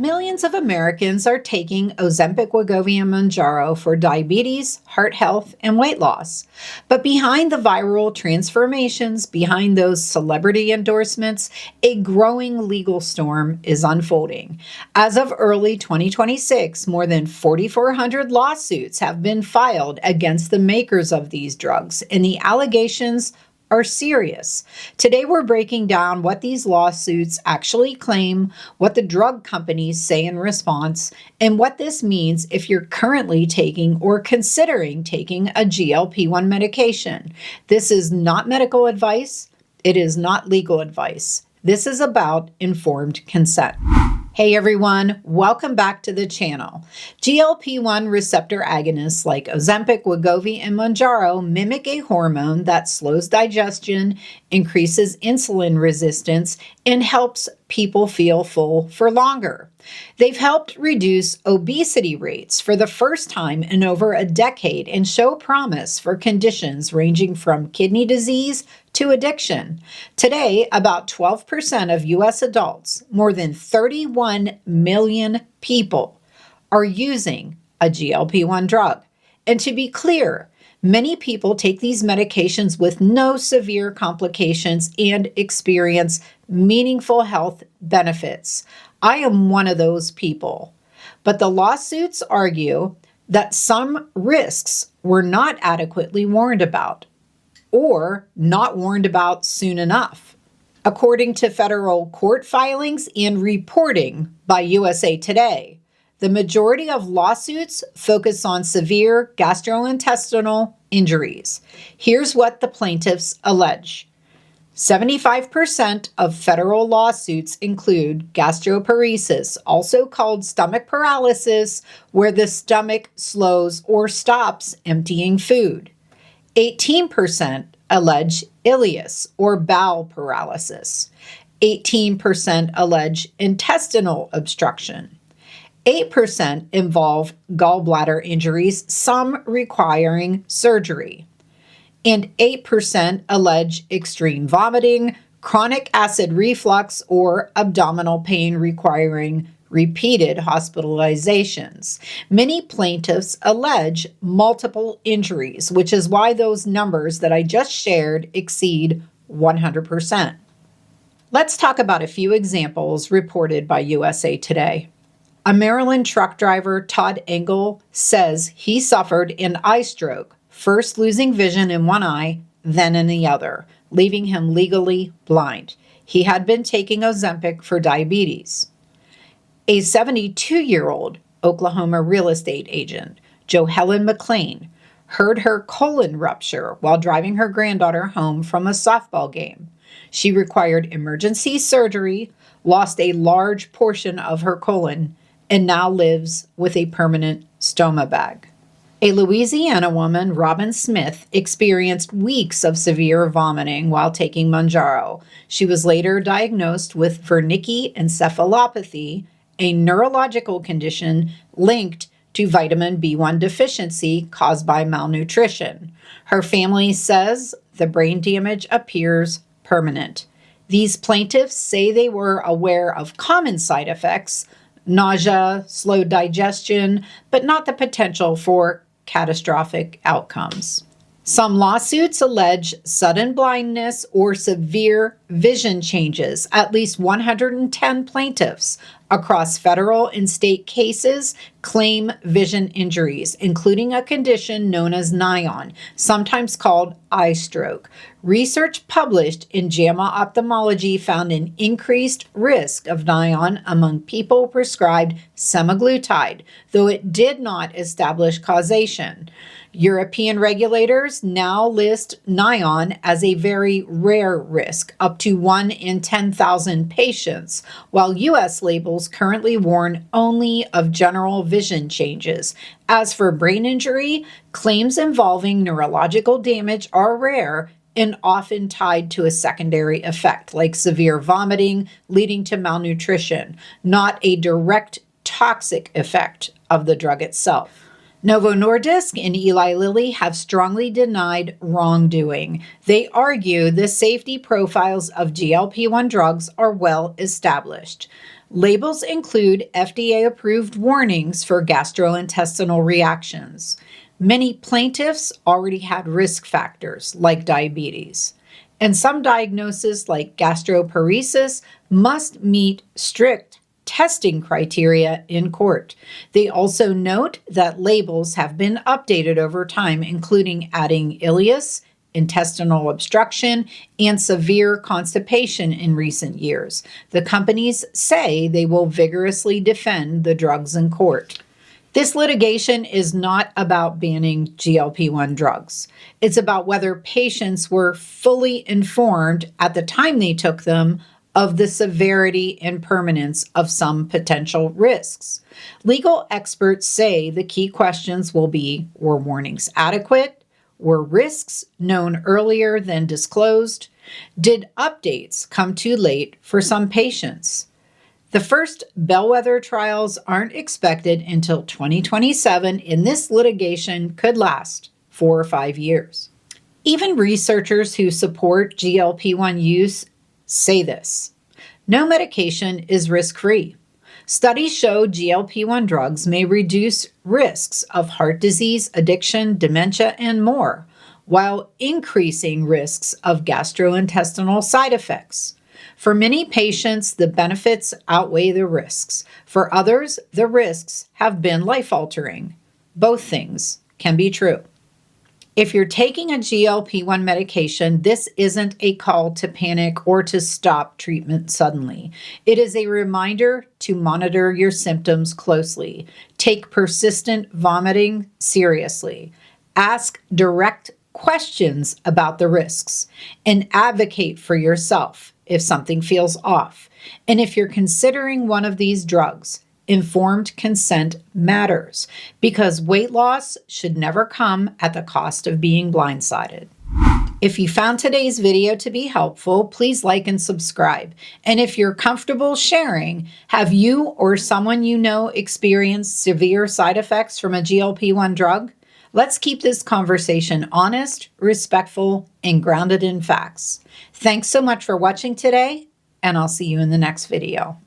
Millions of Americans are taking Ozempic, Wegovy, and Mounjaro for diabetes, heart health, and weight loss. But behind the viral transformations, behind those celebrity endorsements, a growing legal storm is unfolding. As of early 2026, more than 4,400 lawsuits have been filed against the makers of these drugs, and the allegations are serious. Today, we're breaking down what these lawsuits actually claim, what the drug companies say in response, and what this means if you're currently taking or considering taking a GLP-1 medication. This is not medical advice. It is not legal advice. This is about informed consent. Hey everyone, welcome back to the channel. GLP-1 receptor agonists like Ozempic, Wegovy, and Mounjaro mimic a hormone that slows digestion, increases insulin resistance, and helps people feel full for longer. They've helped reduce obesity rates for the first time in over a decade and show promise for conditions ranging from kidney disease to addiction. Today, about 12% of U.S. adults, more than 31 million people, are using a GLP-1 drug. And to be clear, many people take these medications with no severe complications and experience meaningful health benefits. I am one of those people. But the lawsuits argue that some risks were not adequately warned about, or not warned about soon enough. According to federal court filings and reporting by USA Today, the majority of lawsuits focus on severe gastrointestinal injuries. Here's what the plaintiffs allege. 75% of federal lawsuits include gastroparesis, also called stomach paralysis, where the stomach slows or stops emptying food. 18% allege ileus or bowel paralysis. 18% allege intestinal obstruction. 8% involve gallbladder injuries, some requiring surgery. And 8% allege extreme vomiting, chronic acid reflux, or abdominal pain requiring repeated hospitalizations. Many plaintiffs allege multiple injuries, which is why those numbers that I just shared exceed 100%. Let's talk about a few examples reported by USA Today. A Maryland truck driver, Todd Engel, says he suffered an eye stroke, first losing vision in one eye, then in the other, leaving him legally blind. He had been taking Ozempic for diabetes. A 72-year-old Oklahoma real estate agent, Jo Helen McLean, heard her colon rupture while driving her granddaughter home from a softball game. She required emergency surgery, lost a large portion of her colon, and now lives with a permanent stoma bag. A Louisiana woman, Robin Smith, experienced weeks of severe vomiting while taking Mounjaro. She was later diagnosed with Wernicke encephalopathy, a neurological condition linked to vitamin B1 deficiency caused by malnutrition. Her family says the brain damage appears permanent. These plaintiffs say they were aware of common side effects, nausea, slow digestion, but not the potential for catastrophic outcomes. Some lawsuits allege sudden blindness or severe vision changes. At least 110 plaintiffs across federal and state cases claim vision injuries, including a condition known as NION, sometimes called eye stroke. Research published in JAMA Ophthalmology found an increased risk of NION among people prescribed semaglutide, though it did not establish causation. European regulators now list NION as a very rare risk, up to 1 in 10,000 patients, while U.S. labels currently warn only of general vision changes. As for brain injury, claims involving neurological damage are rare and often tied to a secondary effect, like severe vomiting leading to malnutrition, not a direct toxic effect of the drug itself. Novo Nordisk and Eli Lilly have strongly denied wrongdoing. They argue the safety profiles of GLP-1 drugs are well established. Labels include FDA-approved warnings for gastrointestinal reactions. Many plaintiffs already had risk factors like diabetes. And some diagnoses like gastroparesis must meet strict testing criteria in court. They also note that labels have been updated over time, including adding ileus, intestinal obstruction, and severe constipation in recent years. The companies say they will vigorously defend the drugs in court. This litigation is not about banning GLP-1 drugs. It's about whether patients were fully informed at the time they took them of the severity and permanence of some potential risks. Legal experts say the key questions will be, were warnings adequate? Were risks known earlier than disclosed? Did updates come too late for some patients? The first bellwether trials aren't expected until 2027, and this litigation could last 4 or 5 years. Even researchers who support GLP-1 use say this: no medication is risk-free. Studies show GLP-1 drugs may reduce risks of heart disease, addiction, dementia, and more, while increasing risks of gastrointestinal side effects. For many patients, the benefits outweigh the risks. For others, the risks have been life-altering. Both things can be true. If you're taking a GLP-1 medication, this isn't a call to panic or to stop treatment suddenly. It is a reminder to monitor your symptoms closely. Take persistent vomiting seriously. Ask direct questions about the risks and advocate for yourself if something feels off. And if you're considering one of these drugs, informed consent matters, because weight loss should never come at the cost of being blindsided. If you found today's video to be helpful, please like and subscribe. And if you're comfortable sharing, have you or someone you know experienced severe side effects from a GLP-1 drug? Let's keep this conversation honest, respectful, and grounded in facts. Thanks so much for watching today, and I'll see you in the next video.